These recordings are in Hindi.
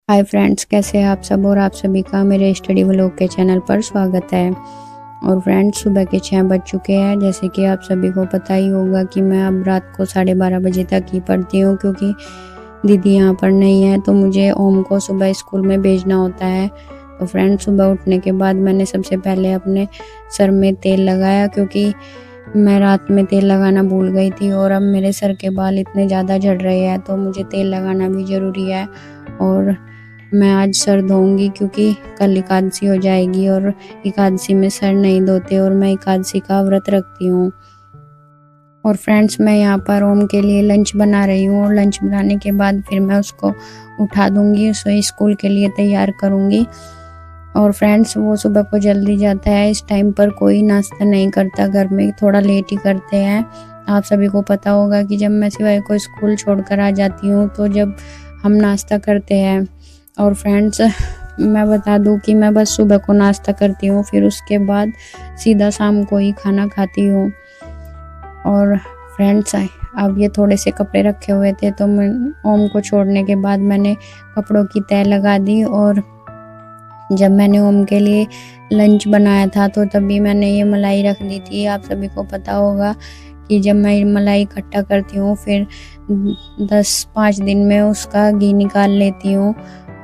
हाय फ्रेंड्स, कैसे हैं आप सब। और आप सभी का मेरे स्टडी व्लॉग के चैनल पर स्वागत है। और फ्रेंड्स, सुबह के 6 बज चुके हैं। जैसे कि आप सभी को पता ही होगा कि मैं अब रात को 12:30 बजे तक ही पढ़ती हूँ, क्योंकि दीदी यहाँ पर नहीं है तो मुझे ओम को सुबह स्कूल में भेजना होता है। तो फ्रेंड्स, सुबह उठने के बाद मैंने सबसे पहले अपने सर में तेल लगाया, क्योंकि मैं रात में तेल लगाना भूल गई थी और अब मेरे सर के बाल इतने ज़्यादा झड़ रहे हैं तो मुझे तेल लगाना भी ज़रूरी है। और मैं आज सर धोऊंगी, क्योंकि कल एकादशी हो जाएगी और एकादशी में सर नहीं धोते और मैं एकादशी का व्रत रखती हूँ। और फ्रेंड्स, मैं यहाँ पर ओम के लिए लंच बना रही हूँ और लंच बनाने के बाद फिर मैं उसको उठा दूंगी, उसे स्कूल के लिए तैयार करूँगी। और फ्रेंड्स, वो सुबह को जल्दी जाता है। इस टाइम पर कोई नाश्ता नहीं करता घर में, थोड़ा लेट ही करते हैं। आप सभी को पता होगा कि जब मैं सिवाय को स्कूल छोड़कर आ जाती हूँ तो जब हम नाश्ता करते हैं। और फ्रेंड्स, मैं बता दूं कि मैं बस सुबह को नाश्ता करती हूँ, फिर उसके बाद सीधा शाम को ही खाना खाती हूँ। और फ्रेंड्स, अब ये थोड़े से कपड़े रखे हुए थे तो मैं ओम को छोड़ने के बाद मैंने कपड़ों की तह लगा दी। और जब मैंने ओम के लिए लंच बनाया था तो तभी मैंने ये मलाई रख दी थी। आप सभी को पता होगा कि जब मैं मलाई इकट्ठा करती हूँ फिर 10-5 दिन में उसका घी निकाल लेती हूँ।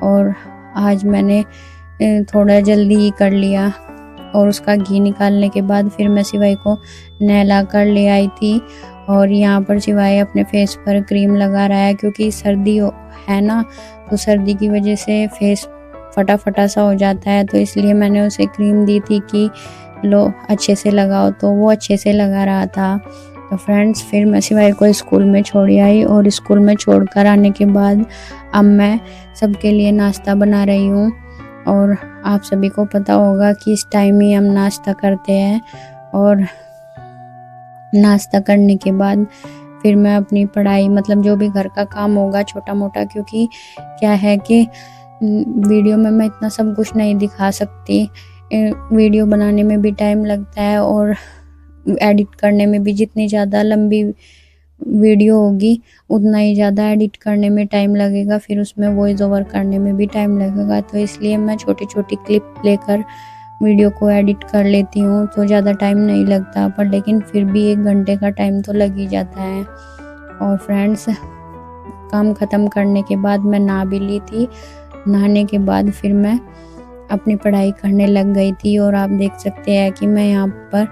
और आज मैंने थोड़ा जल्दी ही कर लिया। और उसका घी निकालने के बाद फिर मैं सिवाई को नहला कर ले आई थी। और यहाँ पर सिवाई अपने फेस पर क्रीम लगा रहा है, क्योंकि सर्दी है ना, तो सर्दी की वजह से फेस फटा फटा सा हो जाता है, तो इसलिए मैंने उसे क्रीम दी थी कि लो अच्छे से लगाओ, तो वो अच्छे से लगा रहा था। तो फ्रेंड्स, फिर मैं सिवाई को स्कूल में छोड़ आई और स्कूल में छोड़कर आने के बाद अब मैं सबके लिए नाश्ता बना रही हूँ। और आप सभी को पता होगा कि इस टाइम ही हम नाश्ता करते हैं। और नाश्ता करने के बाद फिर मैं अपनी पढ़ाई, मतलब जो भी घर का काम होगा छोटा मोटा, क्योंकि क्या है कि वीडियो में मैं इतना सब कुछ नहीं दिखा सकती। वीडियो बनाने में भी टाइम लगता है और एडिट करने में भी। जितनी ज़्यादा लंबी वीडियो होगी उतना ही ज़्यादा एडिट करने में टाइम लगेगा, फिर उसमें वॉइस ओवर करने में भी टाइम लगेगा। तो इसलिए मैं छोटी छोटी क्लिप लेकर वीडियो को एडिट कर लेती हूँ, तो ज़्यादा टाइम नहीं लगता, पर लेकिन फिर भी 1 घंटे का टाइम तो लग ही जाता है। और फ्रेंड्स, काम ख़त्म करने के बाद मैं नहा भी ली थी। नहाने के बाद फिर मैं अपनी पढ़ाई करने लग गई थी। और आप देख सकते हैं कि मैं यहाँ पर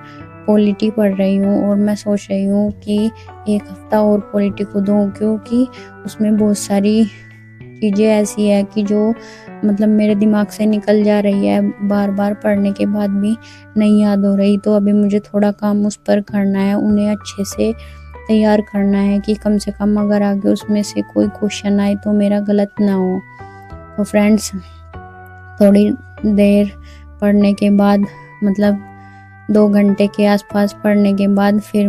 पॉलिटी पढ़ रही हूँ और मैं सोच रही हूँ कि 1 हफ्ता और पॉलिटी को दूँ, क्योंकि उसमें बहुत सारी चीज़ें ऐसी है कि जो मतलब मेरे दिमाग से निकल जा रही है, बार बार पढ़ने के बाद भी नहीं याद हो रही। तो अभी मुझे थोड़ा काम उस पर करना है, उन्हें अच्छे से तैयार करना है कि कम से कम अगर आगे उसमें से कोई क्वेश्चन आए तो मेरा गलत ना हो। तो फ्रेंड्स, थोड़ी देर पढ़ने के बाद, मतलब 2 घंटे के आसपास पढ़ने के बाद फिर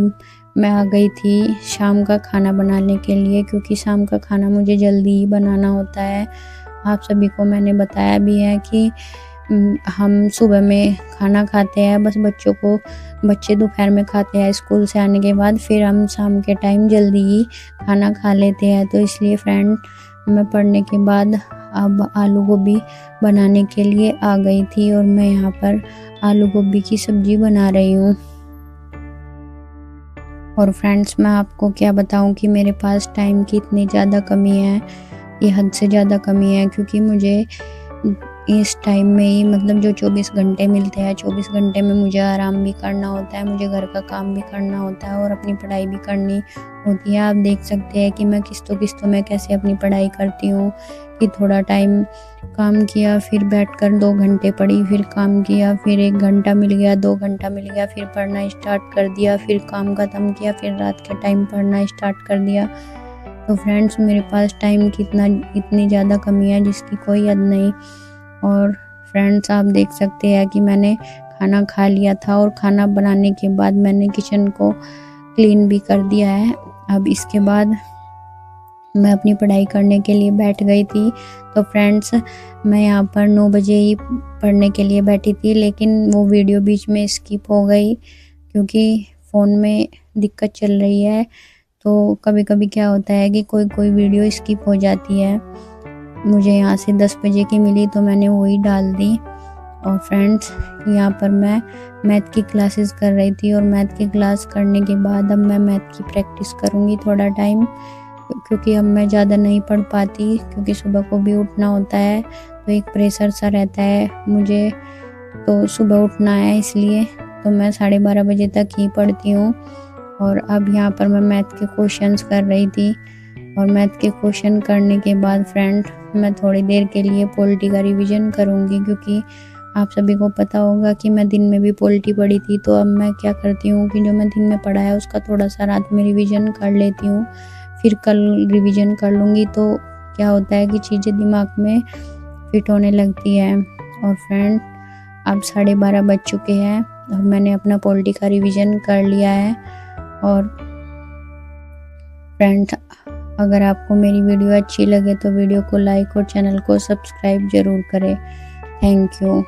मैं आ गई थी शाम का खाना बनाने के लिए, क्योंकि शाम का खाना मुझे जल्दी ही बनाना होता है। आप सभी को मैंने बताया भी है कि हम सुबह में खाना खाते हैं, बस बच्चे दोपहर में खाते हैं स्कूल से आने के बाद, फिर हम शाम के टाइम जल्दी ही खाना खा लेते हैं। तो इसलिए फ्रेंड, मैं पढ़ने के बाद अब आलू गोभी बनाने के लिए आ गई थी और मैं यहाँ पर आलू गोभी की सब्जी बना रही हूँ। और फ्रेंड्स, मैं आपको क्या बताऊँ कि मेरे पास टाइम की इतनी ज़्यादा कमी है, ये हद से ज़्यादा कमी है, क्योंकि मुझे इस टाइम में ही, मतलब जो 24 घंटे मिलते हैं, 24 घंटे में मुझे आराम भी करना होता है, मुझे घर का काम भी करना होता है और अपनी पढ़ाई भी करनी होती है। आप देख सकते हैं कि मैं किस्तों में कैसे अपनी पढ़ाई करती हूँ, कि थोड़ा टाइम काम किया, फिर बैठकर 2 घंटे पढ़ी, फिर काम किया, फिर 1 घंटा मिल गया, 2 घंटा मिल गया, फिर पढ़ना स्टार्ट कर दिया, फिर काम ख़त्म किया, फिर रात के टाइम पढ़ना स्टार्ट कर दिया। तो फ्रेंड्स, मेरे पास टाइम की इतनी ज़्यादा कमी है जिसकी कोई हद नहीं। और फ्रेंड्स, आप देख सकते हैं कि मैंने खाना खा लिया था और खाना बनाने के बाद मैंने किचन को क्लीन भी कर दिया है। अब इसके बाद मैं अपनी पढ़ाई करने के लिए बैठ गई थी। तो फ्रेंड्स, मैं यहाँ पर 9 बजे ही पढ़ने के लिए बैठी थी, लेकिन वो वीडियो बीच में स्किप हो गई, क्योंकि फ़ोन में दिक्कत चल रही है। तो कभी कभी क्या होता है कि कोई वीडियो स्किप हो जाती है। मुझे यहाँ से 10 बजे की मिली तो मैंने वही डाल दी। और फ्रेंड्स यहाँ पर मैं मैथ की क्लासेस कर रही थी और मैथ की क्लास करने के बाद अब मैं मैथ की प्रैक्टिस करूँगी थोड़ा टाइम, क्योंकि अब मैं ज़्यादा नहीं पढ़ पाती, क्योंकि सुबह को भी उठना होता है तो एक प्रेशर सा रहता है मुझे, तो सुबह उठना है इसलिए तो मैं 12:30 बजे तक ही पढ़ती हूँ। और अब यहाँ पर मैं मैथ के क्वेश्चंस कर रही थी और मैथ के क्वेश्चन करने के बाद फ्रेंड मैं थोड़ी देर के लिए पॉलिटी का रिवीजन करूँगी, क्योंकि आप सभी को पता होगा कि मैं दिन में भी पॉलिटी पढ़ी थी। तो अब मैं क्या करती हूँ कि जो मैं दिन में पढ़ा है उसका थोड़ा सा रात में रिवीजन कर लेती हूँ, फिर कल रिवीजन कर लूँगी। तो क्या होता है कि चीज़ें दिमाग में फिट होने लगती है। और फ्रेंड अब 12:30 बज चुके हैं और मैंने अपना पॉलिटी का रिवीजन कर लिया है। और फ्रेंड्स अगर आपको मेरी वीडियो अच्छी लगे तो वीडियो को लाइक और चैनल को सब्सक्राइब ज़रूर करें। Thank you.